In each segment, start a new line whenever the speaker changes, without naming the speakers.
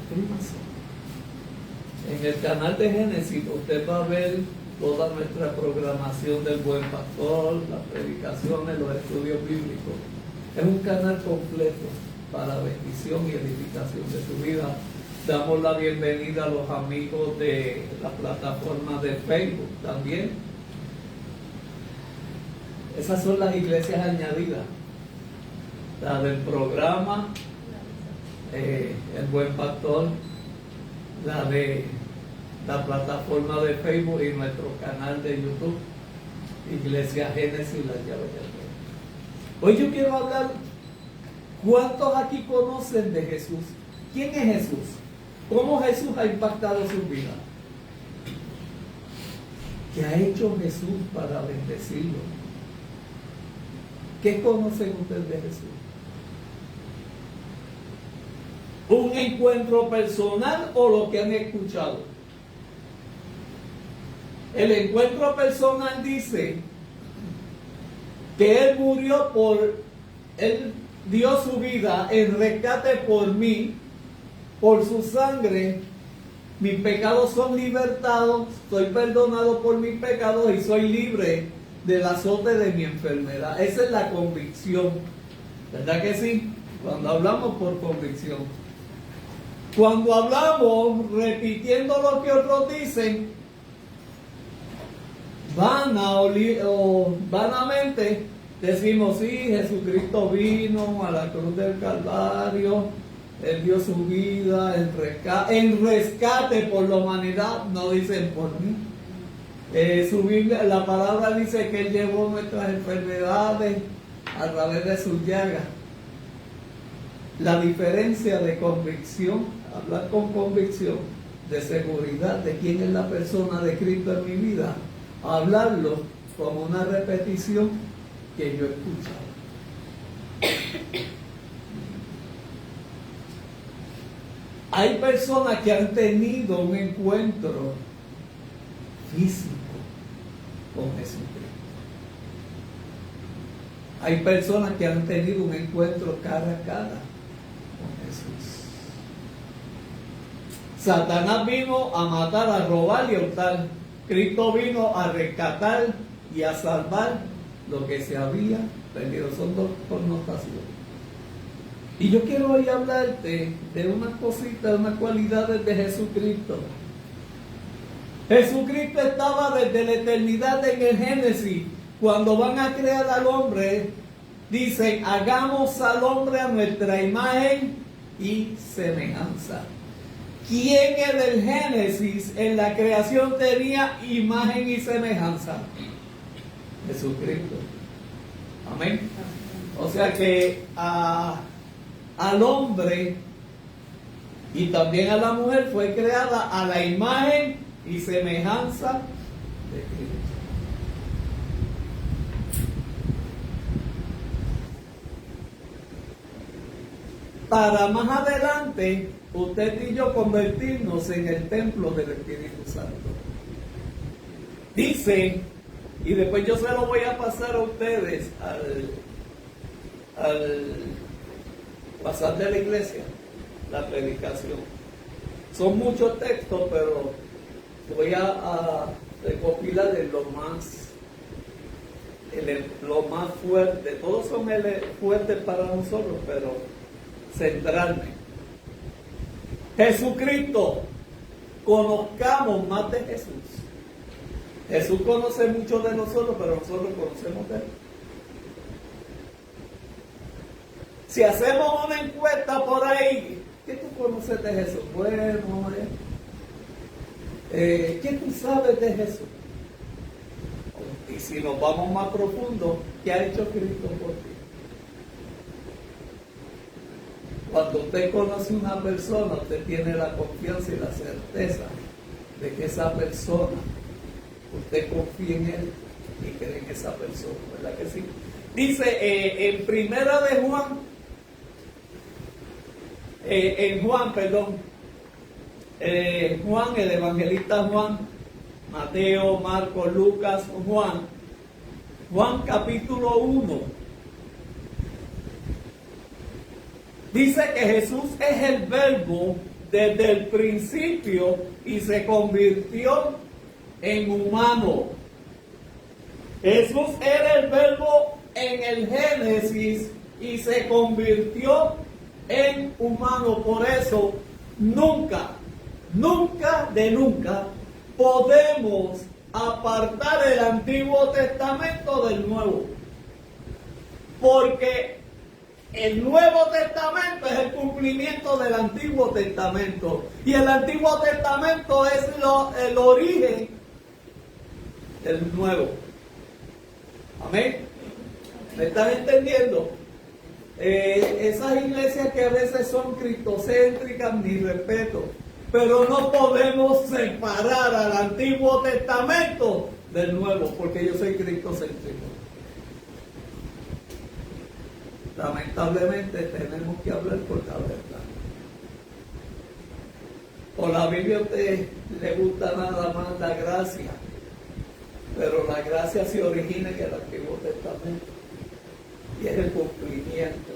suscríbase. En el canal de Génesis usted va a ver toda nuestra programación del Buen Pastor, las predicaciones, los estudios bíblicos. Es un canal completo para bendición y edificación de su vida. Damos la bienvenida a los amigos de la plataforma de Facebook también. Esas son las iglesias añadidas. La del programa, el Buen Pastor, la de la plataforma de Facebook y nuestro canal de YouTube, Iglesia Génesis y las llaves del reino. Hoy yo quiero hablar, ¿cuántos aquí conocen de Jesús? ¿Quién es Jesús? ¿Cómo Jesús ha impactado su vida? ¿Qué ha hecho Jesús para bendecirlo? ¿Qué conocen ustedes de Jesús? ¿Un encuentro personal o lo que han escuchado? El encuentro personal dice que Él murió Él dio su vida en rescate por mí, por su sangre. Mis pecados son libertados, soy perdonado por mis pecados y soy libre del azote de mi enfermedad. Esa es la convicción, ¿verdad que sí? Cuando hablamos por convicción. Cuando hablamos repitiendo lo que otros dicen, vanamente decimos, sí, Jesucristo vino a la cruz del Calvario, Él dio su vida, el rescate por la humanidad, no dicen por mí. Su Biblia, la palabra dice que Él llevó nuestras enfermedades a través de sus llagas. La diferencia de convicción, hablar con convicción, de seguridad de quién es la persona de Cristo en mi vida, hablarlo como una repetición que yo he escuchado. Hay personas que han tenido un encuentro físico con Jesucristo. Hay personas que han tenido un encuentro cara a cara con Jesús. Satanás vino a matar, a robar y a hurtar. Cristo vino a rescatar y a salvar lo que se había perdido. Son dos connotaciones. Y yo quiero hoy hablarte de unas cositas, de unas cualidades de Jesucristo. Jesucristo estaba desde la eternidad en el Génesis. Cuando van a crear al hombre, dicen, hagamos al hombre a nuestra imagen y semejanza. ¿Quién en el Génesis, en la creación, tenía imagen y semejanza? Jesucristo. Amén. O sea que al hombre y también a la mujer fue creada a la imagen y semejanza de Cristo. Para más adelante, usted y yo convertirnos en el templo del Espíritu Santo. Dice, y después yo se lo voy a pasar a ustedes al pasar de la iglesia, la predicación. Son muchos textos, pero voy a recopilar lo más fuerte. Todos son fuertes para nosotros, pero centrarme. Jesucristo, conozcamos más de Jesús. Jesús conoce mucho de nosotros, pero nosotros conocemos de Él. Si hacemos una encuesta por ahí, ¿qué tú conoces de Jesús? Bueno, ¿qué tú sabes de Jesús? Y si nos vamos más profundo, ¿qué ha hecho Cristo por ti? Cuando usted conoce a una persona, usted tiene la confianza y la certeza de que esa persona, usted confía en él y cree en esa persona, ¿verdad que sí? Dice en primera de Juan, Juan, el evangelista Juan, Mateo, Marcos, Lucas, Juan capítulo 1. Dice que Jesús es el verbo desde el principio y se convirtió en humano. Jesús era el verbo en el Génesis y se convirtió en humano. Por eso, nunca podemos apartar el Antiguo Testamento del Nuevo. Porque el Nuevo Testamento es el cumplimiento del Antiguo Testamento. Y el Antiguo Testamento es el origen del Nuevo. Amén. ¿Me están entendiendo? Esas iglesias que a veces son cristocéntricas, mi respeto, pero no podemos separar al Antiguo Testamento del Nuevo, porque yo soy cristocéntrico. Lamentablemente tenemos que hablar por la verdad. O la Biblia a usted le gusta nada más la gracia, pero la gracia se origina en el Antiguo Testamento y es el cumplimiento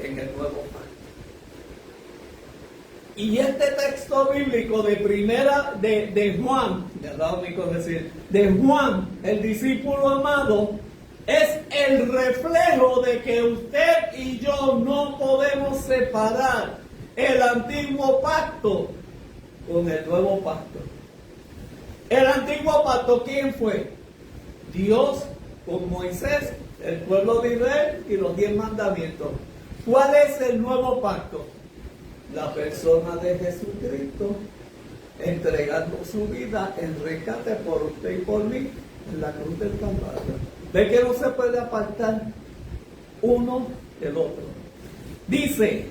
en el Nuevo Pacto. Y este texto bíblico de Juan, de Juan, el discípulo amado, es el reflejo de que usted y yo no podemos separar el Antiguo Pacto con el Nuevo Pacto. El Antiguo Pacto, ¿quién fue? Dios con Moisés, el pueblo de Israel y los 10 mandamientos. ¿Cuál es el Nuevo Pacto? La persona de Jesucristo entregando su vida en rescate por usted y por mí en la cruz del Calvario. ¿Ve que no se puede apartar uno del otro? Dice,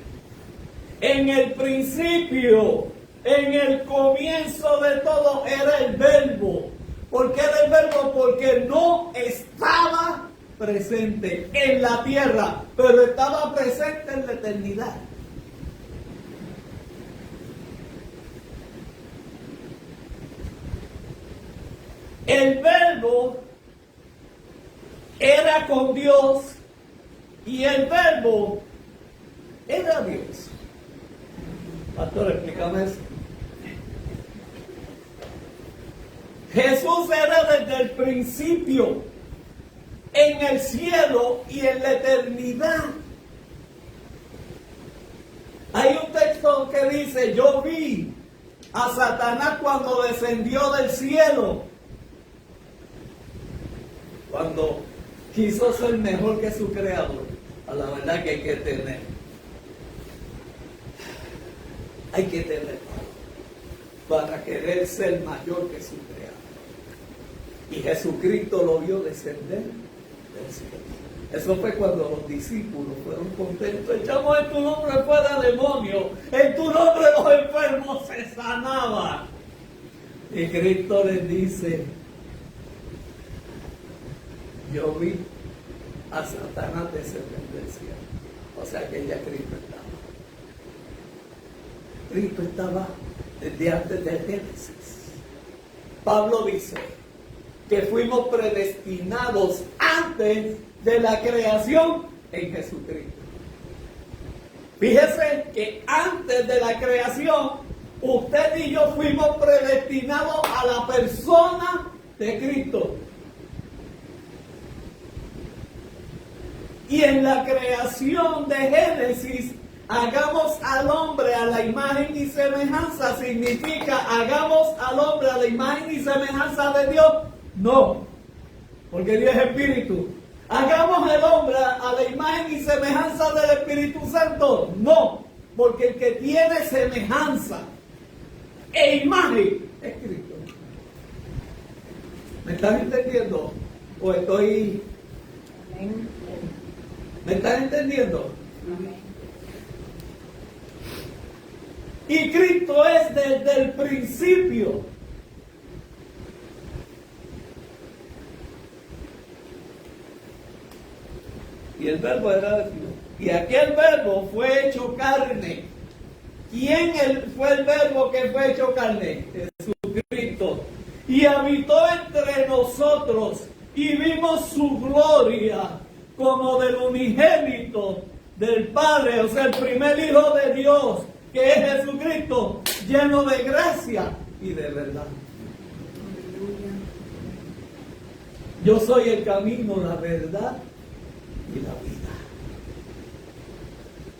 en el principio, en el comienzo de todo era el Verbo. ¿Por qué era el Verbo? Porque no estaba presente en la tierra, pero estaba presente en la eternidad. El Verbo era con Dios y el Verbo era Dios. Pastor, explícame eso. Jesús era desde el principio en el cielo y en la eternidad. Hay un texto que dice, yo vi a Satanás cuando descendió del cielo, cuando quiso ser mejor que su creador. A la verdad que hay que tener para querer ser mayor que su creador. Y Jesucristo lo vio descender del cielo. Eso fue cuando los discípulos fueron contentos. Echamos en tu nombre fuera demonios, en tu nombre los enfermos se sanaban. Y Cristo les dice, yo vi a Satanás descender del cielo. O sea que ya Cristo estaba. Cristo estaba desde antes del Génesis. Pablo dice que fuimos predestinados antes de la creación en Jesucristo. Fíjese que antes de la creación, usted y yo fuimos predestinados a la persona de Cristo. Y en la creación de Génesis, hagamos al hombre a la imagen y semejanza, significa hagamos al hombre a la imagen y semejanza de Dios. No, porque Dios es espíritu. Hagamos al hombre a la imagen y semejanza del Espíritu Santo. No, porque el que tiene semejanza e imagen es Cristo. ¿Me están entendiendo? ¿O estoy... ¿Me están entendiendo? Y Cristo es desde el principio. Y el verbo era Dios. Y aquel verbo fue hecho carne. ¿Quién fue el verbo que fue hecho carne? Jesucristo. Y habitó entre nosotros. Y vimos su gloria como del unigénito del Padre, o sea, el primer Hijo de Dios, que es Jesucristo, lleno de gracia y de verdad. Yo soy el camino, la verdad y la vida.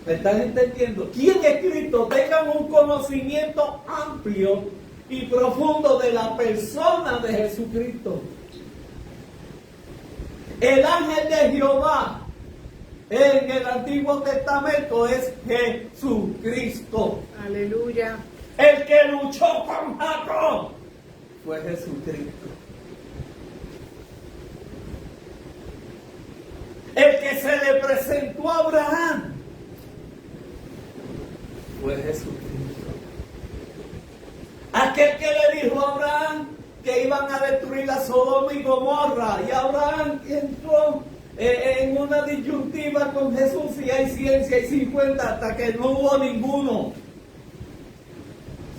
¿Me están entendiendo? ¿Quién es Cristo? Tengan un conocimiento amplio y profundo de la persona de Jesucristo. El ángel de Jehová en el Antiguo Testamento es Jesucristo.
Aleluya.
El que luchó con Jacob fue Jesucristo. El que se le presentó a Abraham fue Jesucristo. Aquel que le dijo a Abraham que iban a destruir a Sodoma y Gomorra, y Abraham entró en una disyuntiva con Jesús, y hay 100, si hay 50, hasta que no hubo ninguno.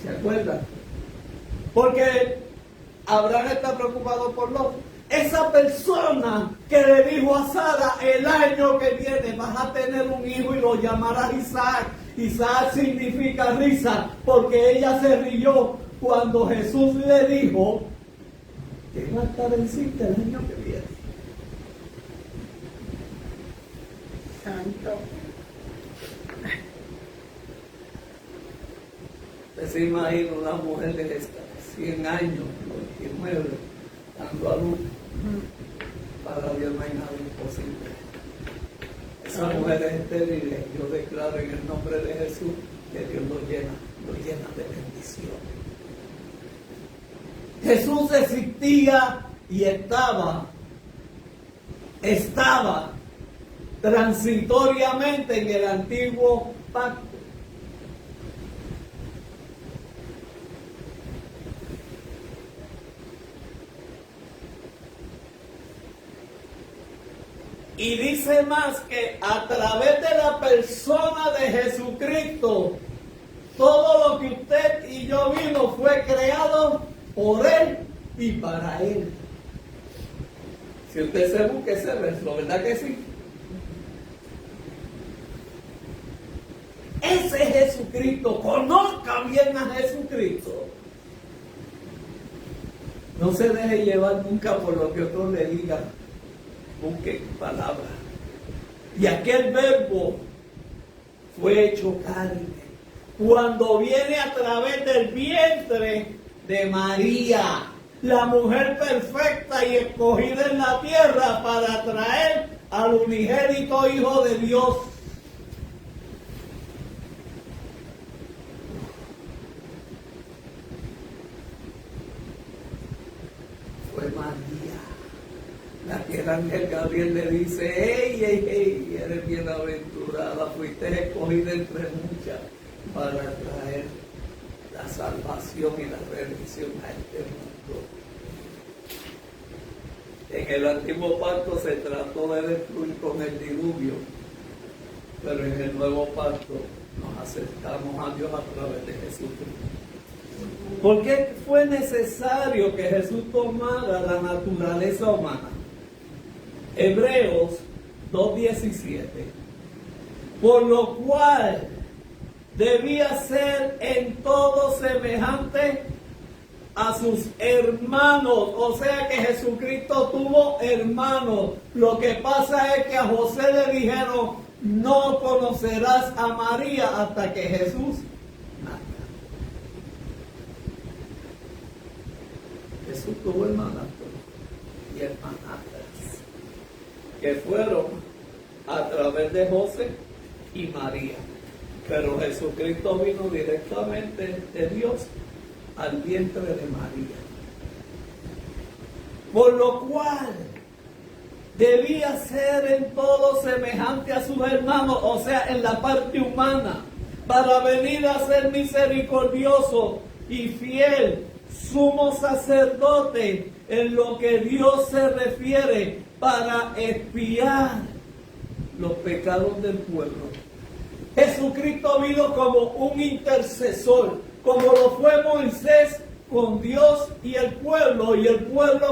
¿Se acuerdan? Porque Abraham está preocupado por Lot. Esa persona que le dijo a Sara, el año que viene vas a tener un hijo y lo llamarás Isaac. Isaac significa risa, porque ella se rió cuando Jesús le dijo que va a estar en cita el año que viene.
Santo.
Usted se imagina una mujer de 100 años, 99, dando a luz. Para Dios no hay nada imposible. Esa mujer es estéril. Yo declaro en el nombre de Jesús que Dios lo llena de bendición. Jesús existía y estaba transitoriamente en el antiguo pacto. Y dice más que a través de la persona de Jesucristo, todo lo que usted y yo vimos fue creado por Él y para Él. Si usted se busca ese verso, ¿verdad que sí? Ese es Jesucristo. Conozca bien a Jesucristo. No se deje llevar nunca por lo que otros le digan. Busque palabra. Y aquel verbo fue hecho carne. Cuando viene a través del vientre de María, la mujer perfecta y escogida en la tierra para traer al unigénito Hijo de Dios. Fue María. La que el ángel Gabriel le dice, hey, eres bienaventurada, fuiste escogida entre muchas para traer la salvación y la redención a este mundo. En el antiguo pacto se trató de destruir con el diluvio, pero en el nuevo pacto nos acercamos a Dios a través de Jesucristo. ¿Por qué fue necesario que Jesús tomara la naturaleza humana? Hebreos 2:17. Por lo cual debía ser en todo semejante a sus hermanos. O sea que Jesucristo tuvo hermanos. Lo que pasa es que a José le dijeron, no conocerás a María hasta que Jesús nazca. Jesús tuvo hermanastros y hermanastras que fueron a través de José y María. Pero Jesucristo vino directamente de Dios al vientre de María. Por lo cual debía ser en todo semejante a sus hermanos, o sea, en la parte humana, para venir a ser misericordioso y fiel, sumo sacerdote en lo que Dios se refiere, para expiar los pecados del pueblo. Jesucristo vino como un intercesor, como lo fue Moisés con Dios y el pueblo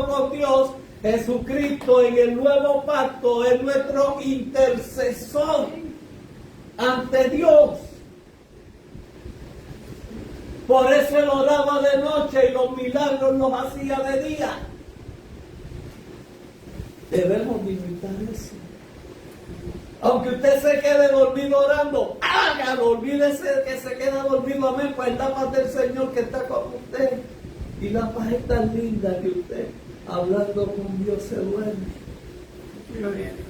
con Dios. Jesucristo en el nuevo pacto es nuestro intercesor ante Dios. Por eso él oraba de noche y los milagros los hacía de día. Debemos imitar eso. Aunque usted se quede dormido orando, hágalo, olvídese que se queda dormido, amén, pues es la paz del Señor que está con usted. Y la paz es tan linda que usted, hablando con Dios, se duerme.
Gloria a Dios.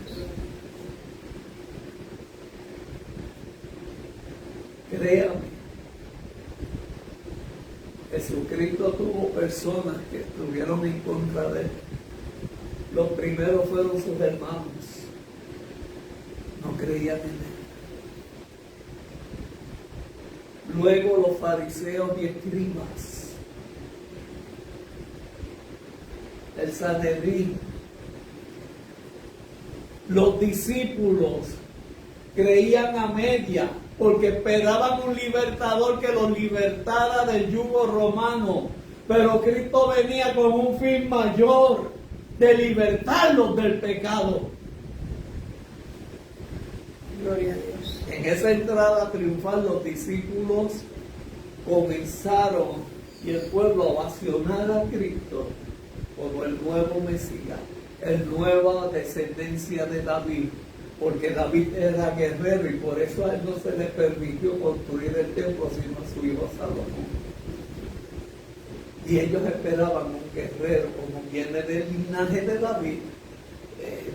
Créame, Jesucristo tuvo personas que estuvieron en contra de él. Los primeros fueron sus hermanos. No creían en él. Luego los fariseos y escribas. El Sanedrín. Los discípulos creían a media porque esperaban un libertador que los libertara del yugo romano. Pero Cristo venía con un fin mayor, de libertarlos del pecado.
Gloria a Dios.
En esa entrada triunfal los discípulos comenzaron y el pueblo a ovacionar a Cristo como el nuevo Mesías, el nueva descendencia de David, porque David era guerrero y por eso a él no se le permitió construir el templo sino a su hijo Salomón. Y ellos esperaban un guerrero como viene del linaje de David,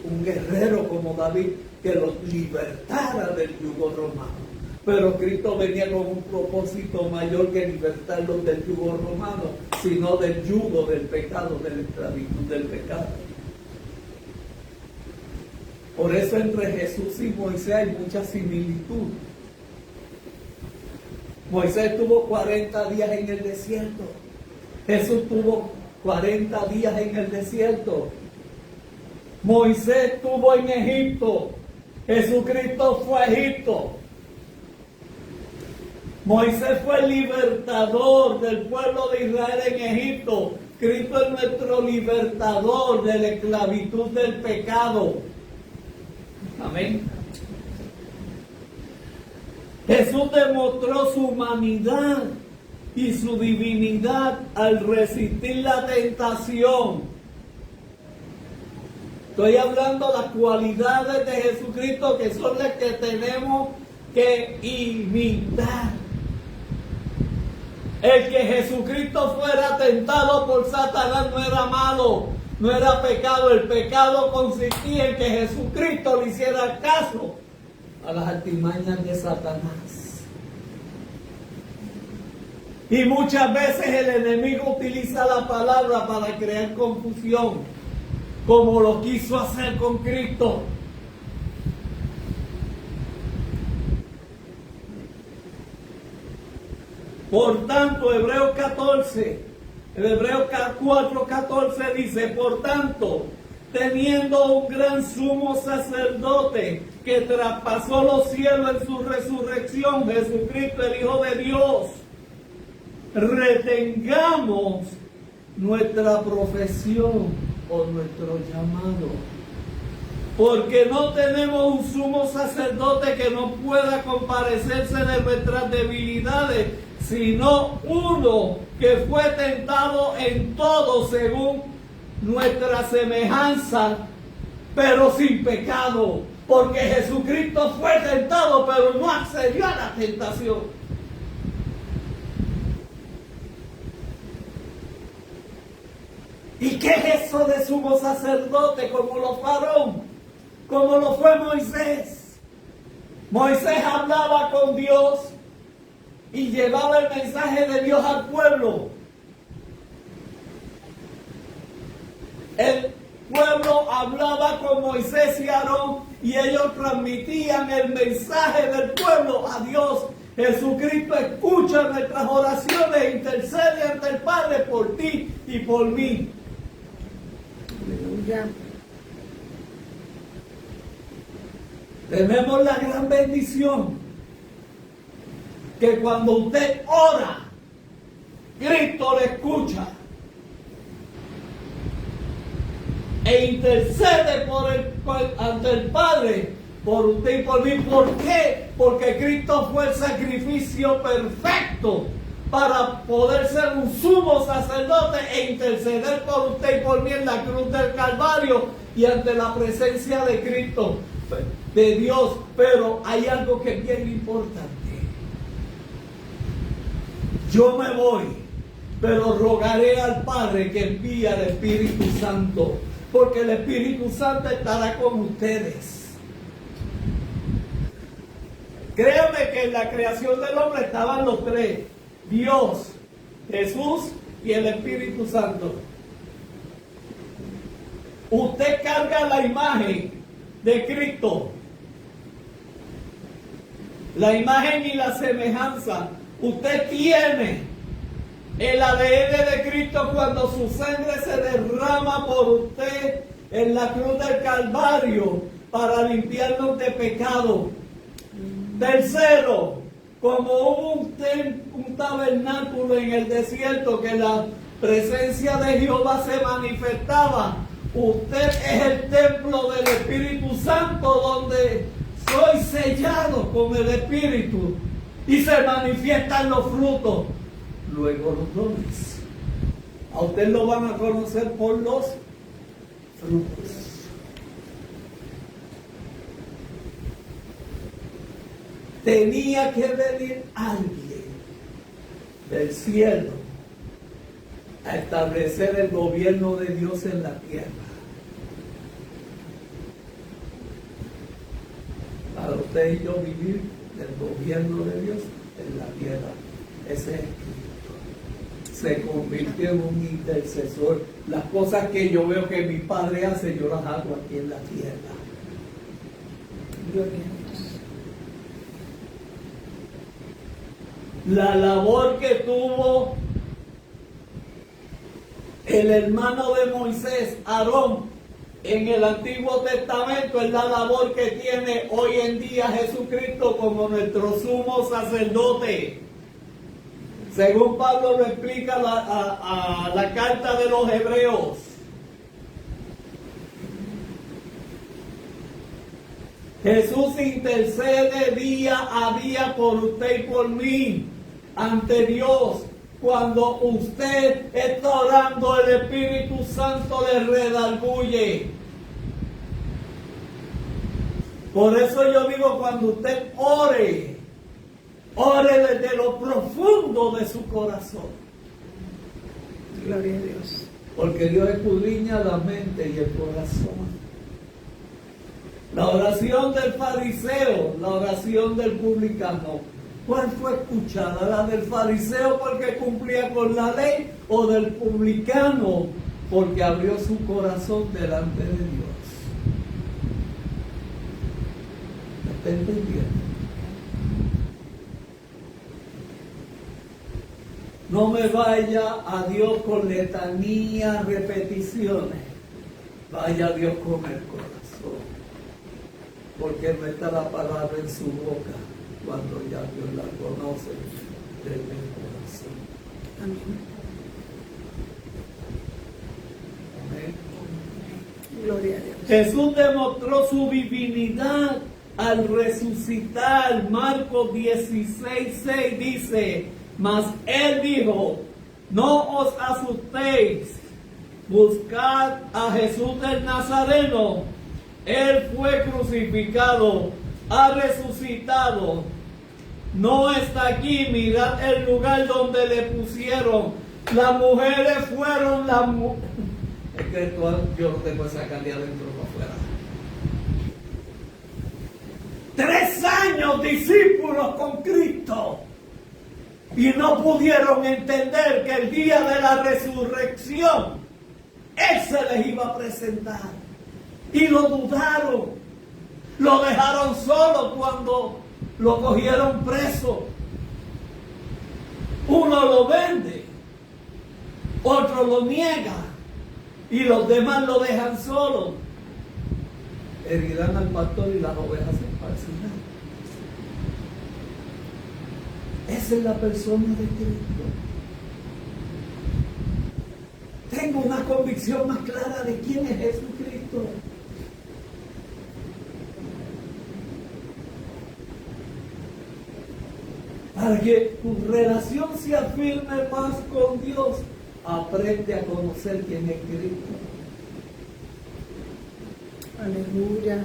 un guerrero como David que los libertara del yugo romano. Pero Cristo venía con un propósito mayor que libertarlos del yugo romano, sino del yugo del pecado, de la esclavitud del pecado. Por eso entre Jesús y Moisés hay mucha similitud. Moisés tuvo 40 días en el desierto. Jesús tuvo 40 días en el desierto. Moisés estuvo en Egipto. Jesucristo fue a Egipto. Moisés fue el libertador del pueblo de Israel en Egipto. Cristo es nuestro libertador de la esclavitud del pecado. Amén. Jesús demostró su humanidad y su divinidad al resistir la tentación. Estoy hablando de las cualidades de Jesucristo que son las que tenemos que imitar. El que Jesucristo fuera tentado por Satanás no era malo, no era pecado. El pecado consistía en que Jesucristo le hiciera caso a las artimañas de Satanás. Y muchas veces el enemigo utiliza la palabra para crear confusión, como lo quiso hacer con Cristo. Por tanto, Hebreos 4:14 dice, por tanto, teniendo un gran sumo sacerdote que traspasó los cielos en su resurrección, Jesucristo el Hijo de Dios, retengamos nuestra profesión o nuestro llamado. Porque no tenemos un sumo sacerdote que no pueda compadecerse de nuestras debilidades, sino uno que fue tentado en todo según nuestra semejanza, pero sin pecado. Porque Jesucristo fue tentado, pero no accedió a la tentación. ¿Y qué es eso de sumo sacerdote como lo Aarón? Como lo fue Moisés. Moisés hablaba con Dios y llevaba el mensaje de Dios al pueblo. El pueblo hablaba con Moisés y Aarón y ellos transmitían el mensaje del pueblo a Dios. Jesucristo escucha nuestras oraciones e intercede ante el Padre por ti y por mí.
Aleluya.
Tenemos la gran bendición que cuando usted ora, Cristo le escucha e intercede ante el Padre por usted y por mí. ¿Por qué? Porque Cristo fue el sacrificio perfecto para poder ser un sumo sacerdote e interceder por usted y por mí en la cruz del Calvario y ante la presencia de Cristo, de Dios. Pero hay algo que es bien importante. Yo me voy, pero rogaré al Padre que envíe al Espíritu Santo, porque el Espíritu Santo estará con ustedes. Créame que en la creación del hombre estaban los tres: Dios, Jesús y el Espíritu Santo. Usted carga la imagen de Cristo, la imagen y la semejanza. Usted tiene el ADN de Cristo cuando su sangre se derrama por usted en la cruz del Calvario para limpiarnos de pecado. Tercero, como hubo un tabernáculo en el desierto que la presencia de Jehová se manifestaba, usted es el templo del Espíritu Santo, donde soy sellado con el Espíritu y se manifiestan los frutos. Luego los dones. A usted lo van a conocer por los frutos. Tenía que venir alguien del cielo a establecer el gobierno de Dios en la tierra. Para usted y yo vivir el gobierno de Dios en la tierra. Ese es Cristo. Se convirtió en un intercesor. Las cosas que yo veo que mi Padre hace, yo las hago aquí en la tierra.
Gloria a Dios.
La labor que tuvo el hermano de Moisés, Aarón, en el Antiguo Testamento es la labor que tiene hoy en día Jesucristo como nuestro sumo sacerdote. Según Pablo lo explica a la carta de los Hebreos. Jesús intercede día a día por usted y por mí ante Dios. Cuando usted está orando, el Espíritu Santo le redarguye. Por eso yo digo, cuando usted ore, ore desde lo profundo de su corazón.
Gloria a Dios.
Porque Dios escudriña la mente y el corazón. La oración del fariseo, la oración del publicano, ¿cuál fue escuchada? ¿La del fariseo porque cumplía con la ley o del publicano porque abrió su corazón delante de Dios? ¿Me está entendiendo? No me vaya a Dios con letanías, repeticiones. Vaya a Dios con el corazón. Porque no está la palabra en su boca cuando ya Dios la conoce desde el corazón.
Amén.
Amén.
Gloria a Dios.
Jesús demostró su divinidad al resucitar. Marcos 16:6 dice: mas él dijo, no os asustéis, buscad a Jesús del Nazareno. Él fue crucificado, ha resucitado, no está aquí. Mirad el lugar donde le pusieron. Las mujeres fueron las mujeres. Es que yo no te puedo sacar de adentro para afuera. 3 años discípulos con Cristo y no pudieron entender que el día de la resurrección Él se les iba a presentar. Y lo dudaron, lo dejaron solo cuando lo cogieron preso. Uno lo vende, otro lo niega y los demás lo dejan solo. Herirán al pastor y las ovejas se esparcirán. Esa es la persona de Cristo. Tengo una convicción más clara de quién es Jesucristo. Para que tu relación se afirme más con Dios, aprende a conocer quién es Cristo.
Aleluya.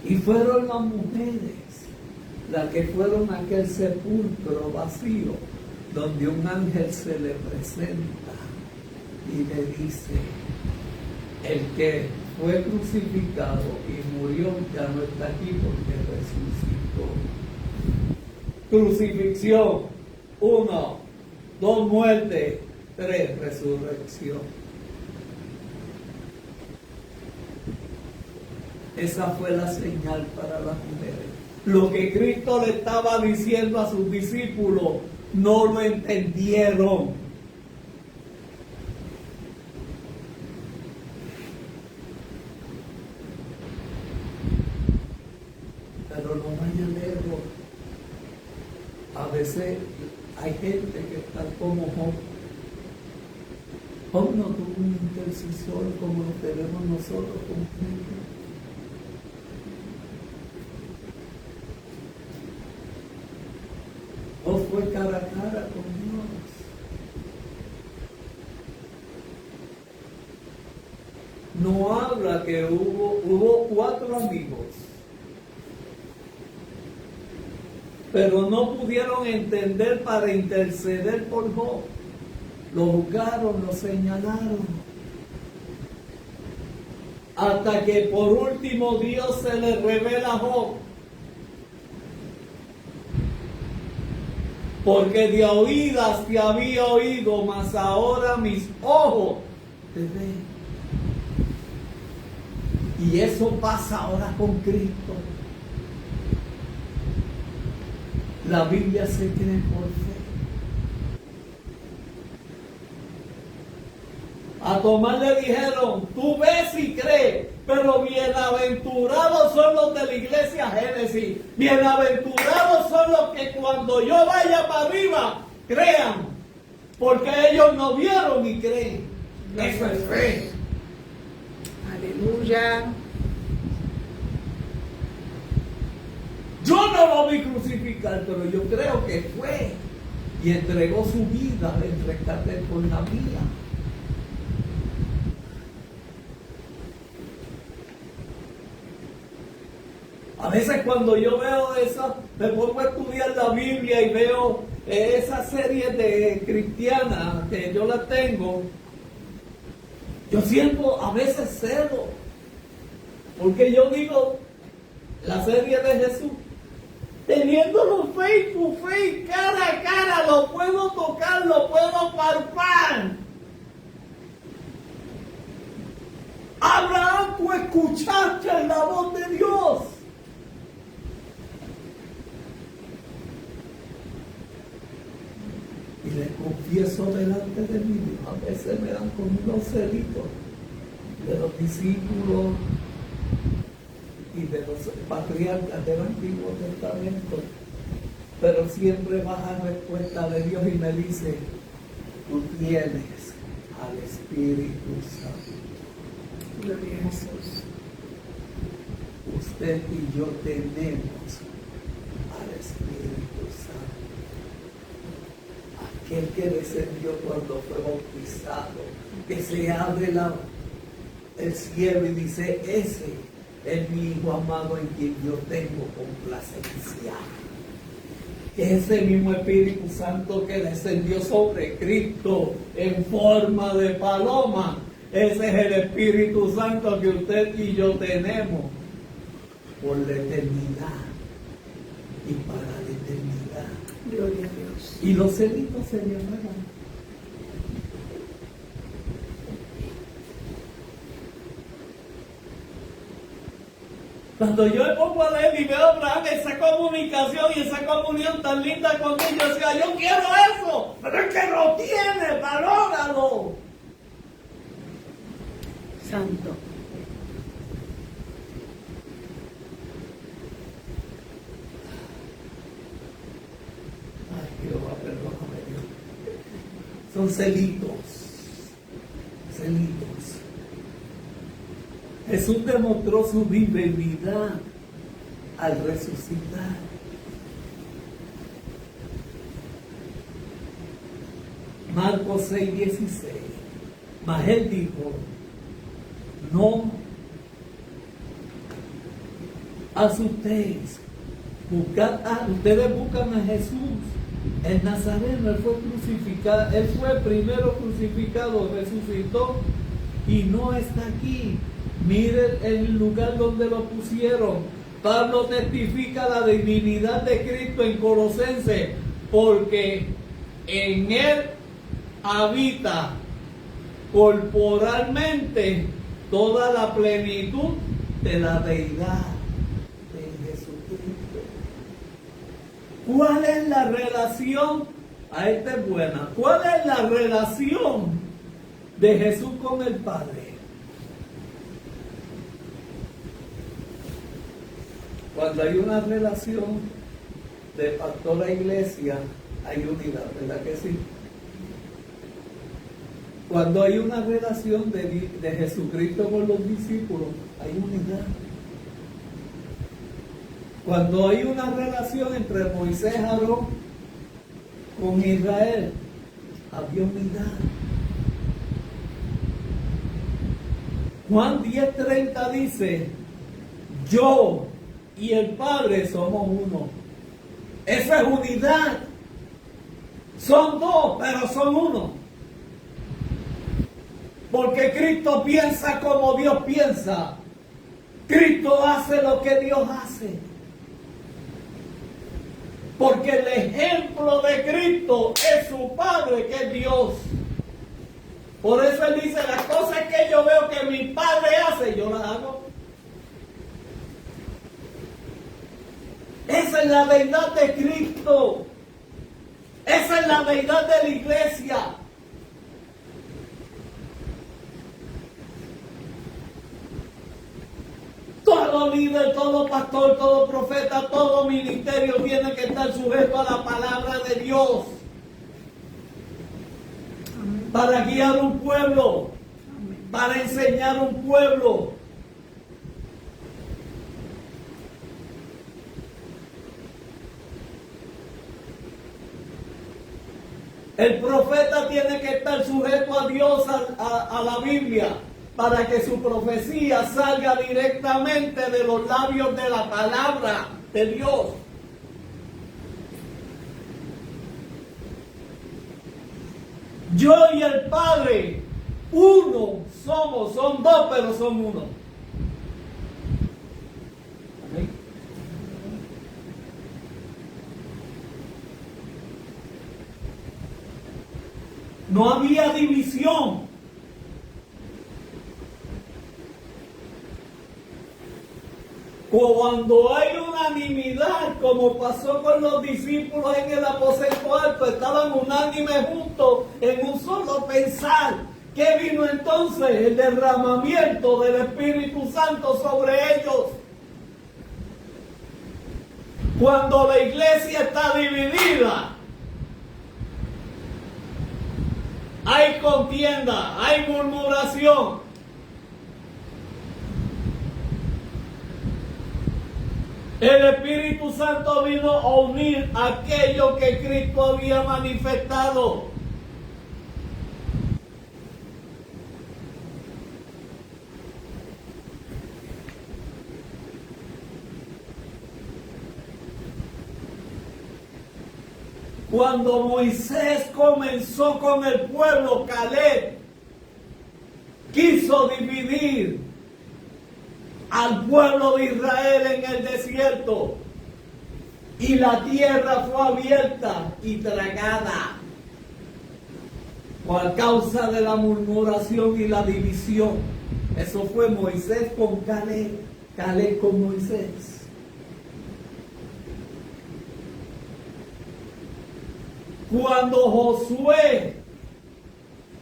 Y fueron las mujeres las que fueron a aquel sepulcro vacío, donde un ángel se le presenta y le dice: el que fue crucificado y murió ya no está aquí porque resucitó. Crucifixión, 1, 2 muertes, 3 resurrección. Esa fue la señal para las mujeres. Lo que Cristo le estaba diciendo a sus discípulos, no lo entendieron. Pero no vayan lejos. A veces hay gente que está como Job. Job no tuvo un intercesor como lo tenemos nosotros con Cristo. O fue cara a cara con Dios. No habla que hubo 4 amigos, pero no pudieron entender para interceder por Job. Lo juzgaron, lo señalaron. Hasta que por último Dios se le revela a Job. Porque de oídas te había oído, mas ahora mis ojos te ven. Y eso pasa ahora con Cristo. La Biblia se cree por fe. A Tomás le dijeron: tú ves y crees, pero bienaventurados son los de la iglesia Génesis. Bienaventurados son los que cuando yo vaya para arriba crean, porque ellos no vieron y creen. Eso es fe.
Aleluya.
Yo no lo vi crucificar, pero yo creo que fue y entregó su vida en rescate por la mía. A veces cuando yo veo eso, me pongo a estudiar la Biblia y veo esas series de cristianas que yo las tengo, yo siento a veces celo, porque yo digo, la serie de Jesús, teniéndolo face to face, cara a cara, lo puedo tocar, lo puedo palpar. Abraham, tú escuchaste la voz de Dios. Y le confieso delante de mí, a veces me dan como unos celitos de los discípulos y de los patriarcas del Antiguo Testamento, pero siempre baja respuesta de Dios y me dice: tú tienes al Espíritu Santo.
Gloria a Jesús.
Usted y yo tenemos al Espíritu Santo. Aquel que descendió cuando fue bautizado, que se abre el cielo y dice: ese es mi Hijo amado en quien yo tengo complacencia. Ese mismo Espíritu Santo que descendió sobre Cristo en forma de paloma, ese es el Espíritu Santo que usted y yo tenemos por la eternidad y para la eternidad.
Gloria a Dios.
Y los celitos se llamarán. Cuando yo me pongo a leer y veo a Abraham esa comunicación y esa comunión tan linda con Dios, yo decía: yo quiero eso, pero es que lo tiene, valóralo.
Santo.
Ay, Jehová, perdóname, Dios. Son celitos. Celitos. Jesús demostró su fidelidad al resucitar. Marcos 6:16. Mas él dijo, no asustéis, ustedes buscan a Jesús, el Nazareno. Él fue crucificado, él fue primero crucificado, resucitó y no está aquí. Miren el lugar donde lo pusieron. Pablo testifica la divinidad de Cristo en Colosenses, porque en él habita corporalmente toda la plenitud de la deidad de Jesucristo. ¿Cuál es la relación? A esta es buena. ¿Cuál es la relación de Jesús con el Padre? Cuando hay una relación de pastor a iglesia, hay unidad, ¿verdad que sí? Cuando hay una relación de Jesucristo con los discípulos, hay unidad. Cuando hay una relación entre Moisés y Aarón con Israel, había unidad. Juan 10:30 dice, yo y el Padre somos uno. Esa es unidad. Son dos, pero son uno. Porque Cristo piensa como Dios piensa. Cristo hace lo que Dios hace. Porque el ejemplo de Cristo es su Padre, que es Dios. Por eso Él dice, las cosas que yo veo que mi Padre hace, yo las hago. Esa es la deidad de Cristo. Esa es la deidad de la iglesia. Todo líder, todo pastor, todo profeta, todo ministerio tiene que estar sujeto a la palabra de Dios.
Amén.
Para guiar un pueblo,
Amén.
para enseñar un pueblo. El profeta tiene que estar sujeto a Dios, a la Biblia, para que su profecía salga directamente de los labios de la palabra de Dios. Yo y el Padre, uno somos, son dos, pero son uno. Amén. No había división. Cuando hay unanimidad, como pasó con los discípulos en el aposento alto, estaban unánimes juntos en un solo pensar. ¿Qué vino entonces? El derramamiento del Espíritu Santo sobre ellos. Cuando la iglesia está dividida, hay contienda, hay murmuración. El Espíritu Santo vino a unir aquello que Cristo había manifestado. Cuando Moisés comenzó con el pueblo, Caleb quiso dividir al pueblo de Israel en el desierto, y la tierra fue abierta y tragada por causa de la murmuración y la división. Eso fue Moisés con Caleb, Caleb con Moisés. Cuando Josué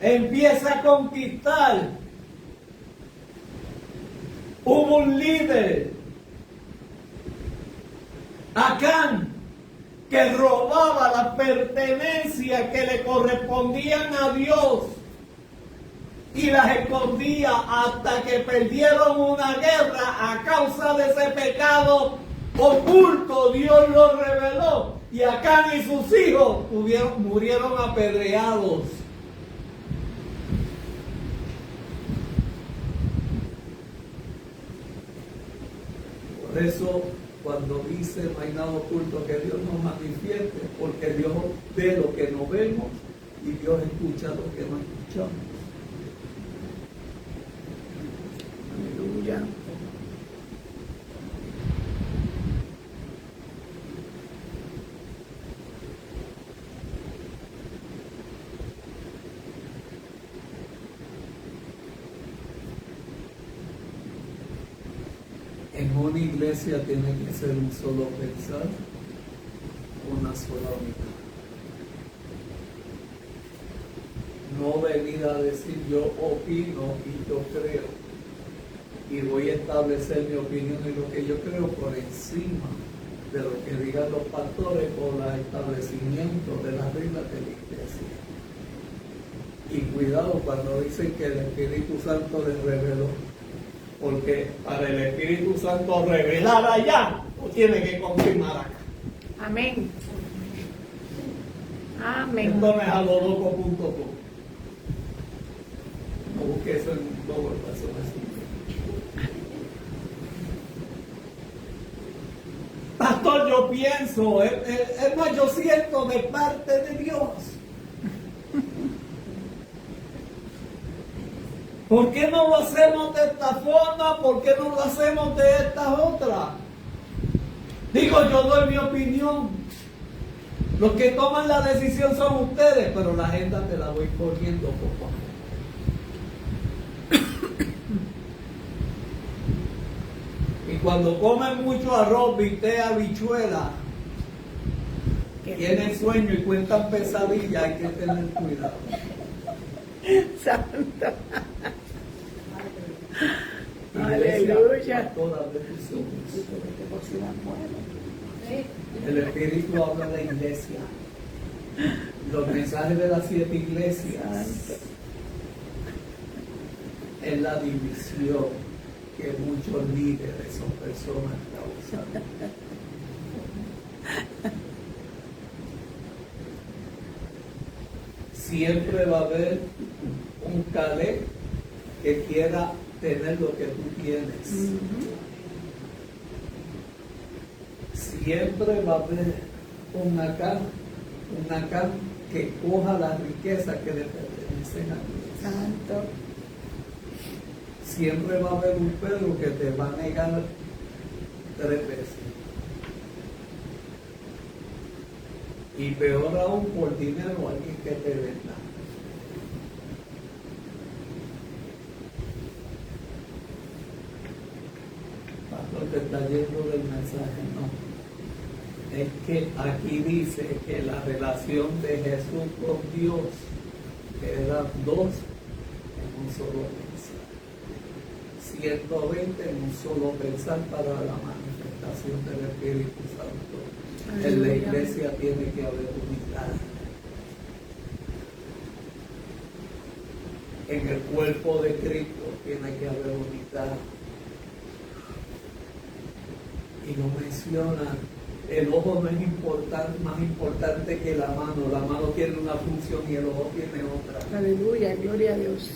empieza a conquistar, hubo un líder, Acán, que robaba las pertenencias que le correspondían a Dios y las escondía hasta que perdieron una guerra a causa de ese pecado oculto Dios lo reveló. Y Acán y sus hijos murieron apedreados. Por eso, cuando dice no hay nada oculto que Dios nos manifieste, porque Dios ve lo que no vemos y Dios escucha lo que no escuchamos.
Aleluya.
En una iglesia tiene que ser un solo pensar, una sola unidad. No venir a decir yo opino y yo creo. Y voy a establecer mi opinión y lo que yo creo por encima de lo que digan los pastores o el establecimiento de las reglas de la iglesia. Y cuidado cuando dicen que el Espíritu Santo les reveló. Porque para el Espíritu Santo revelar allá, o tiene que confirmar acá.
Amén. Amén.
Esto no es aloloco.com. No busque eso en Google, eso no es. Pastor, yo pienso, es más, yo siento de parte de Dios. ¿Por qué no lo hacemos de esta forma? ¿Por qué no lo hacemos de esta otra? Digo, yo doy mi opinión. Los que toman la decisión son ustedes, pero la agenda te la voy poniendo poco a poco. Y cuando comen mucho arroz, bistec, habichuela, tienen sueño y cuentan pesadillas, hay que tener cuidado.
Santo. Aleluya.
El Espíritu habla de la iglesia. Los mensajes de las 7 iglesias es la división que muchos líderes son personas causan. Siempre va a haber un Caleb que quiera tener lo que tú tienes. Siempre va a haber un Acán que coja la riqueza que le pertenecen a Dios.
Santo.
Siempre va a haber un Pedro que te va a negar 3 veces. Y peor aún, por dinero, alguien que te venda. Pastor, te está yendo del mensaje, no. Es que aquí dice que la relación de Jesús con Dios eran 2 en un solo pensar. 120 en un solo pensar para la manifestación del Espíritu Santo. En la iglesia tiene que haber unidad. En el cuerpo de Cristo tiene que haber unidad. Y no menciona, el ojo no es más importante que la mano tiene una función y el ojo tiene otra.
Aleluya, gloria a Dios.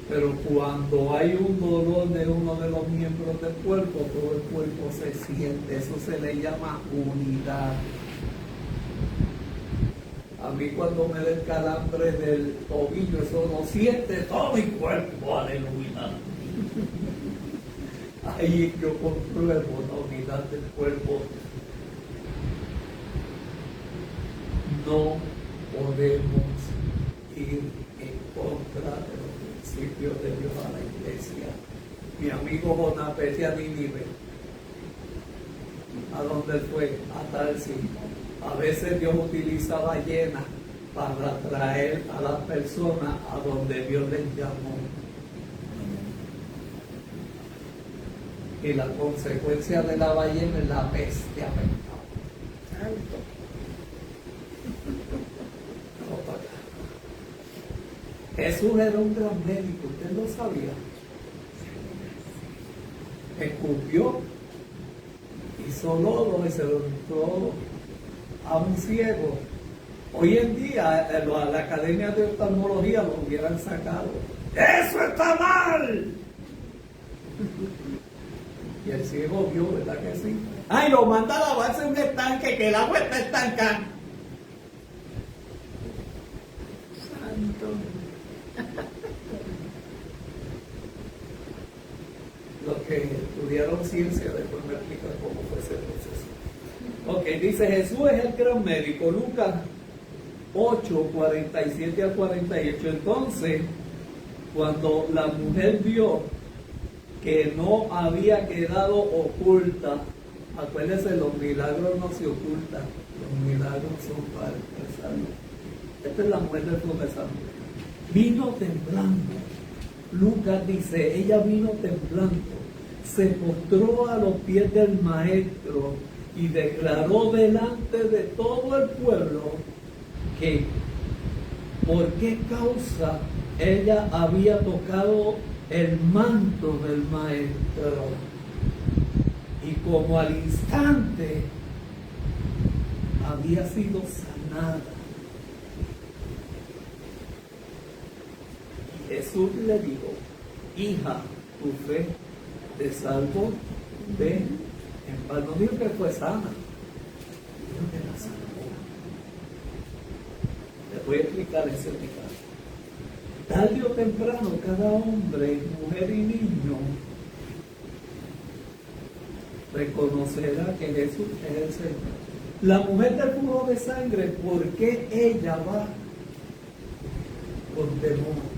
Pero cuando hay un dolor de uno de los miembros del cuerpo, todo el cuerpo se siente. Eso se le llama unidad. A mí cuando me da el calambre del tobillo, eso lo siente todo mi cuerpo. Aleluya. Ahí yo compruebo la unidad del cuerpo. No podemos ir en contra de los principios de Dios a la iglesia. Mi amigo Jonapé a Nínive, ¿a dónde fue? A Tarsis. A veces Dios utiliza ballenas para traer a las personas a donde Dios les llamó. Y la consecuencia de la ballena es la peste a pecado.
Santo.
Jesús era un gran médico, usted lo sabía. escupió, hizo lodo y se lo dio a un ciego. Hoy en día, la Academia de Oftalmología lo hubieran sacado. ¡Eso está mal! Y el ciego vio, ¿verdad que sí? ¡Ay, lo manda a lavarse en un estanque, que el agua está estancada!
Santo.
Los que estudiaron ciencia después me explican cómo fue ese proceso. Ok, dice Jesús es el gran médico, Lucas 8, 47 a 48. Entonces, cuando la mujer vio que no había quedado oculta, acuérdense, los milagros no se ocultan, los milagros son para expresarlo. Esta es la mujer del flujo de sangre. Vino temblando. Lucas dice, ella vino temblando, se postró a los pies del maestro y declaró delante de todo el pueblo que por qué causa ella había tocado el manto del maestro. Y como al instante había sido sanada. Jesús le dijo, hija, tu fe te salvó, ven en paz. No dijo que fue sana, dijo que la salvó. Les voy a explicar ese pecado. Tarde o temprano, cada hombre, mujer y niño reconocerá que Jesús es el Señor. La mujer del flujo de sangre, ¿por qué ella va con temor?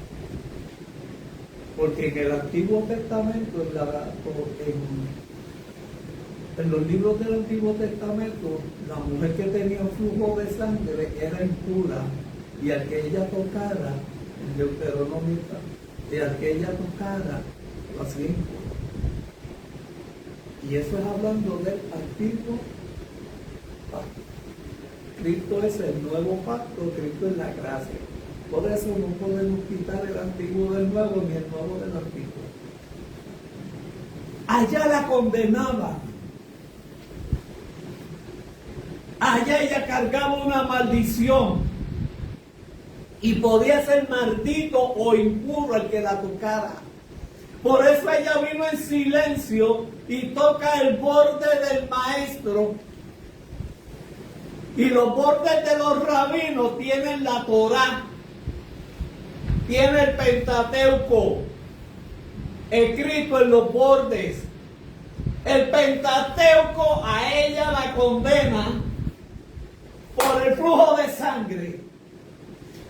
Porque en el Antiguo Testamento, en los libros del Antiguo Testamento, la mujer que tenía un flujo de sangre era impura, y al que ella tocara, en Deuteronomio, y al que ella tocara, lo hacía impuro. Y eso es hablando del Antiguo Pacto. Cristo es el nuevo pacto, Cristo es la gracia. Por eso no podemos quitar el antiguo del nuevo ni el nuevo del antiguo. Allá la condenaban. Allá ella cargaba una maldición. Y podía ser maldito o impuro el que la tocara. Por eso ella vino en silencio y toca el borde del maestro. Y los bordes de los rabinos tienen la Torá. Tiene el Pentateuco escrito en los bordes. El Pentateuco a ella la condena por el flujo de sangre.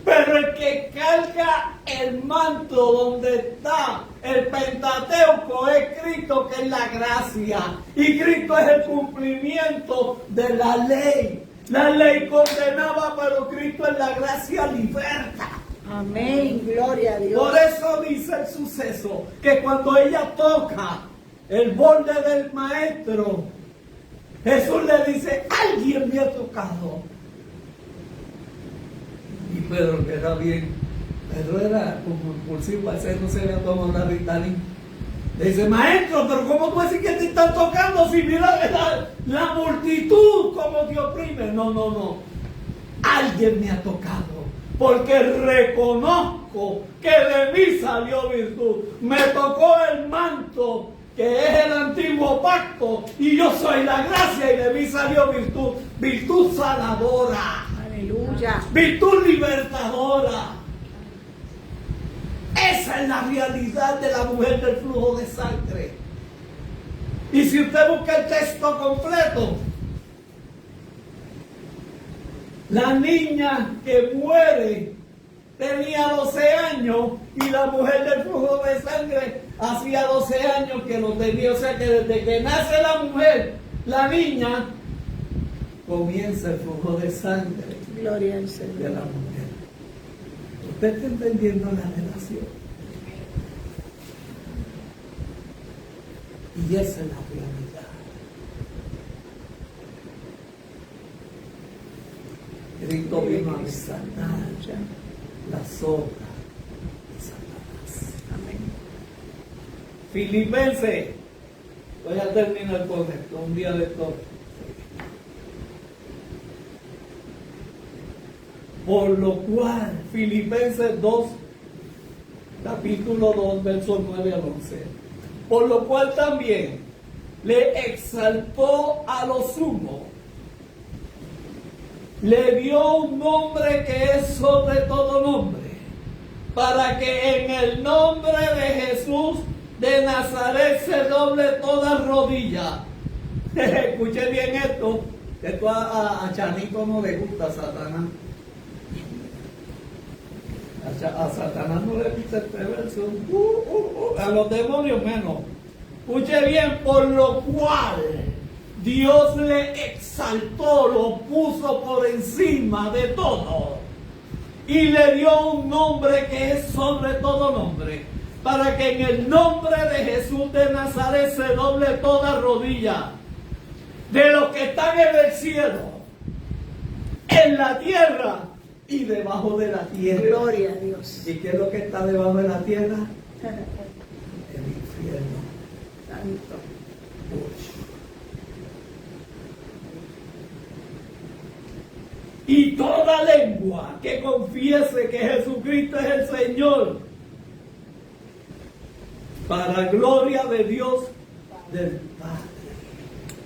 Pero el que carga el manto donde está el Pentateuco es Cristo, que es la gracia. Y Cristo es el cumplimiento de la ley. La ley condenaba, pero Cristo es la gracia liberta.
Amén, gloria a Dios.
Por eso dice el suceso, que cuando ella toca el borde del maestro, Jesús le dice, alguien me ha tocado. Y Pedro, que era bien, Pedro era como impulsivo, ese no se había tomado la Ritalin. Le dice, maestro, pero ¿cómo puede decir que te están tocando si mira la multitud como te oprime? No. Alguien me ha tocado. Porque reconozco que de mí salió virtud. Me tocó el manto, que es el antiguo pacto, y yo soy la gracia, y de mí salió virtud. Virtud sanadora.
Aleluya.
Virtud libertadora. Esa es la realidad de la mujer del flujo de sangre. Y si usted busca el texto completo, la niña que muere tenía 12 años y la mujer del flujo de sangre hacía 12 años que lo tenía. O sea que desde que nace la mujer, la niña, comienza el flujo de sangre.
Gloria al Señor.
De la mujer. ¿Usted está entendiendo la relación? Y esa es la realidad. Cristo vino a desatar las obras de Satanás.
Amén.
Filipenses Voy a terminar con esto, un día de todo. Por lo cual, Filipenses 2, capítulo 2, versos 9 al 11. Por lo cual también le exaltó a lo sumo. Le dio un nombre que es sobre todo nombre, para que en el nombre de Jesús de Nazaret se doble toda rodilla. Escuche bien esto. Esto a Chanito no le gusta, a Satanás. A Satanás no le gusta este verso. A los demonios menos. Escuche bien, por lo cual Dios le exaltó, lo puso por encima de todo y le dio un nombre que es sobre todo nombre, para que en el nombre de Jesús de Nazaret se doble toda rodilla de los que están en el cielo, en la tierra y debajo de la tierra.
Gloria a Dios.
¿Y qué es lo que está debajo de la tierra? El infierno.
Santo.
Y toda lengua que confiese que Jesucristo es el Señor, para gloria de Dios del Padre.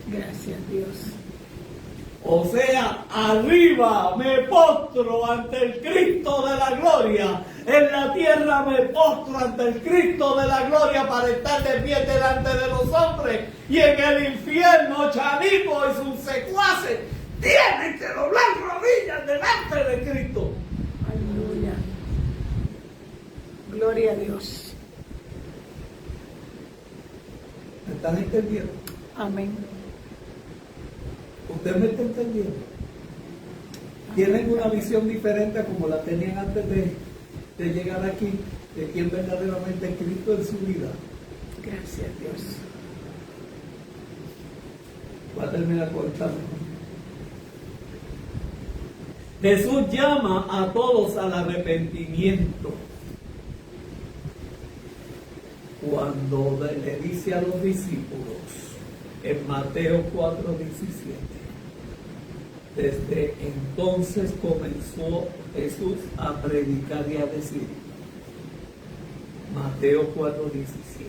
Gracias, Dios.
O sea, arriba me postro ante el Cristo de la gloria. En la tierra me postro ante el Cristo de la gloria para estar de pie delante de los hombres. Y en el infierno, Chanito y sus secuaces tienen que doblar rodillas delante de Cristo.
Aleluya. Gloria a Dios.
¿Me están entendiendo?
Amén.
¿Usted me está entendiendo? Tienen una visión diferente a como la tenían antes de llegar aquí, de quién verdaderamente es Cristo en su vida.
Gracias, Dios.
Va a terminar con esta mejor. Jesús llama a todos al arrepentimiento. Cuando le dice a los discípulos en Mateo 4:17, desde entonces comenzó Jesús a predicar y a decir, Mateo 4:17.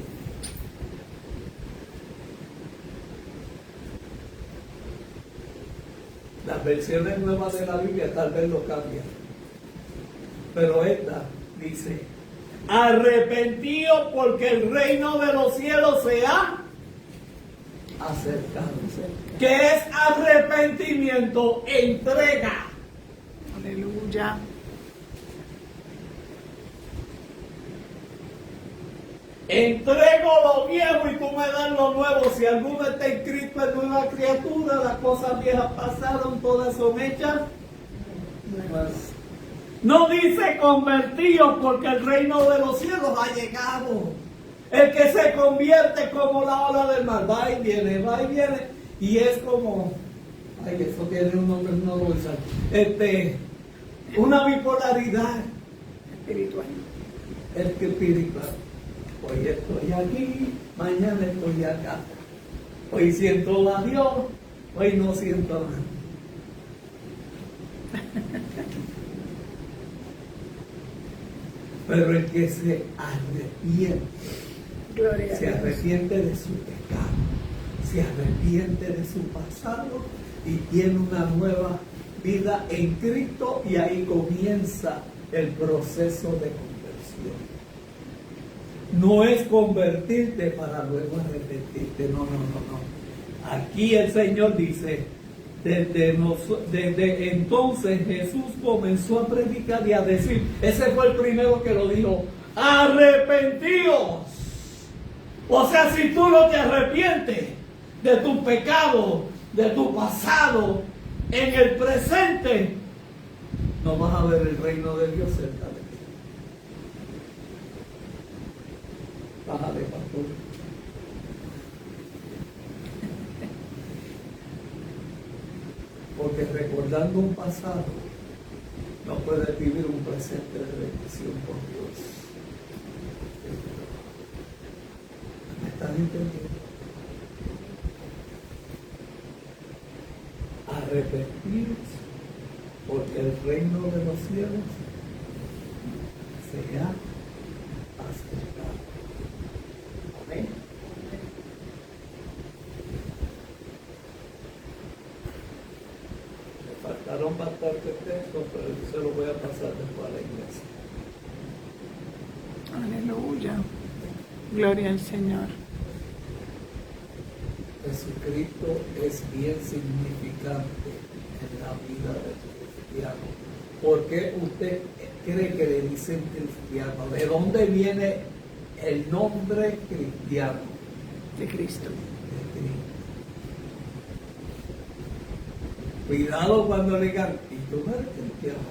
Las versiones nuevas de la Biblia tal vez lo cambian, pero esta dice, arrepentíos porque el reino de los cielos se ha acercado. ¿Qué es arrepentimiento? Entrega.
Aleluya.
Entrego lo viejo y tú me das lo nuevo. Si alguno está en Cristo es nueva criatura, las cosas viejas pasaron, todas son hechas nuevas. No dice convertidos porque el reino de los cielos ha llegado. El que se convierte como la ola del mar, va y viene, y es como, ay, eso tiene un nombre, no lo voy a usar, una bipolaridad
Espiritual.
espiritual. Hoy estoy aquí, mañana estoy acá. Hoy siento a Dios, hoy no siento nada. Pero el que se arrepiente,
Gloria a
se
Dios.
arrepiente de su pecado, se arrepiente de su pasado y tiene una nueva vida en Cristo, y ahí comienza el proceso de conversión. No es convertirte para luego arrepentirte, no. Aquí el Señor dice, desde entonces Jesús comenzó a predicar y a decir, ese fue el primero que lo dijo, arrepentíos. O sea, si tú no te arrepientes de tu pecado, de tu pasado, en el presente, no vas a ver el reino de Dios cerca de ti. Bájale, pastor. Porque recordando un pasado, no puedes vivir un presente de bendición con Dios. ¿Me están entendiendo? arrepentidos, porque el reino de los cielos se ha acercado. Amén. Me faltaron bastantes textos, pero yo se los voy a pasar después a la iglesia.
Aleluya. Gloria al Señor.
Jesucristo es bien significante en la vida del cristiano. ¿Por qué usted cree que le dicen cristiano? ¿De dónde viene el nombre cristiano?
De Cristo.
De Cristo. Cuidado cuando le digan, ¿y tú no eres cristiano?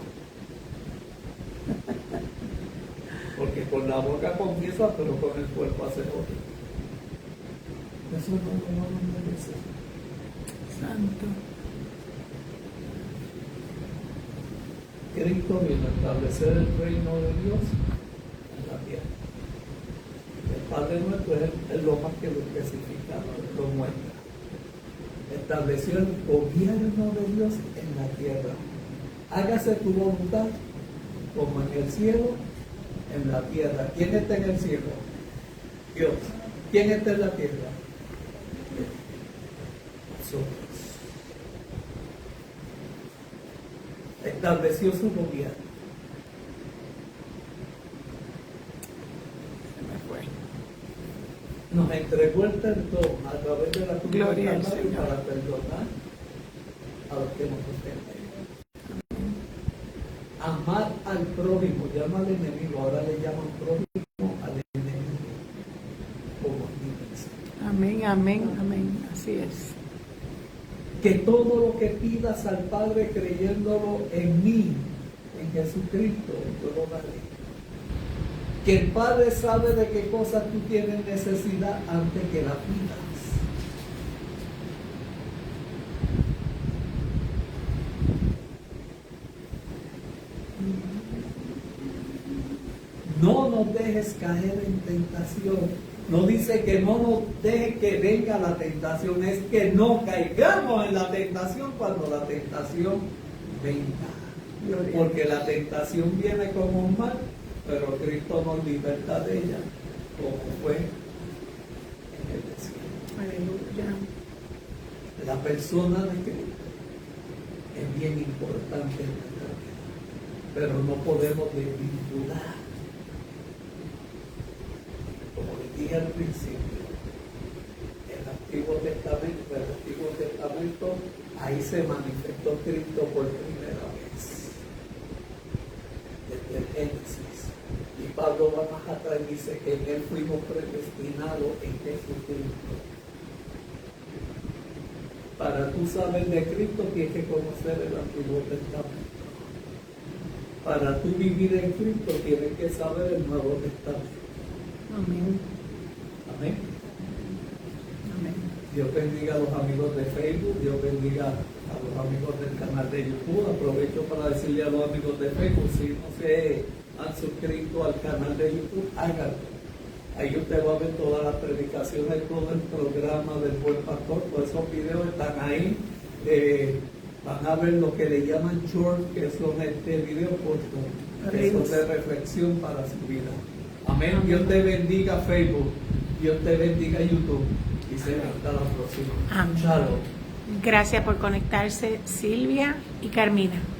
Porque con la boca confiesa, pero con el cuerpo hace otro. Eso no lo merece.
Santo.
Cristo vino a establecer el reino de Dios en la tierra. El Padre nuestro es lo más que lo especifica, lo muestra. Estableció el gobierno de Dios en la tierra. Hágase tu voluntad como en el cielo, en la tierra. ¿Quién está en el cielo? Dios. ¿Quién está en la tierra? Nosotros. Estableció su gobierno.
Se me fue.
Nos entregó el perdón a través de la cruz del
Gloria al
Calvario
Señor.
para perdonar a los que nos ofenden. Amar al prójimo, llama al enemigo, ahora le llaman prójimo al enemigo, como dice.
Amén, amén, amén. Así es.
Que todo lo que pidas al Padre creyéndolo en mí, en Jesucristo, yo lo daré. Que el Padre sabe de qué cosas tú tienes necesidad antes que la pidas. No nos dejes caer en tentación. No dice que no nos deje que venga la tentación, es que no caigamos en la tentación cuando la tentación venga.
Gloria.
Porque la tentación viene como un mal, pero Cristo nos liberta de ella, como fue en el desierto.
Aleluya.
La persona de Cristo es bien importante en nuestra vida, pero no podemos desvincular. Como les dije al principio, el Antiguo Testamento, ahí se manifestó Cristo por primera vez, desde el Génesis. Y Pablo va más atrás y dice que en él fuimos predestinados en Jesucristo. Para tú saber de Cristo tienes que conocer el Antiguo Testamento. Para tú vivir en Cristo tienes que saber el Nuevo Testamento.
Amén.
Amén.
Amén.
Dios bendiga a los amigos de Facebook, Dios bendiga a los amigos del canal de YouTube. Aprovecho para decirle a los amigos de Facebook, si no se han suscrito al canal de YouTube, háganlo. Ahí usted va a ver todas las predicaciones, todo el programa del Buen Pastor, todos esos videos están ahí. Van a ver lo que le llaman short, que son videos cortos, que son de reflexión para su vida. Amén. Dios te bendiga Facebook, Dios te bendiga YouTube y se hasta la próxima.
Amén.
Shalom.
Gracias por conectarse, Silvia y Carmina.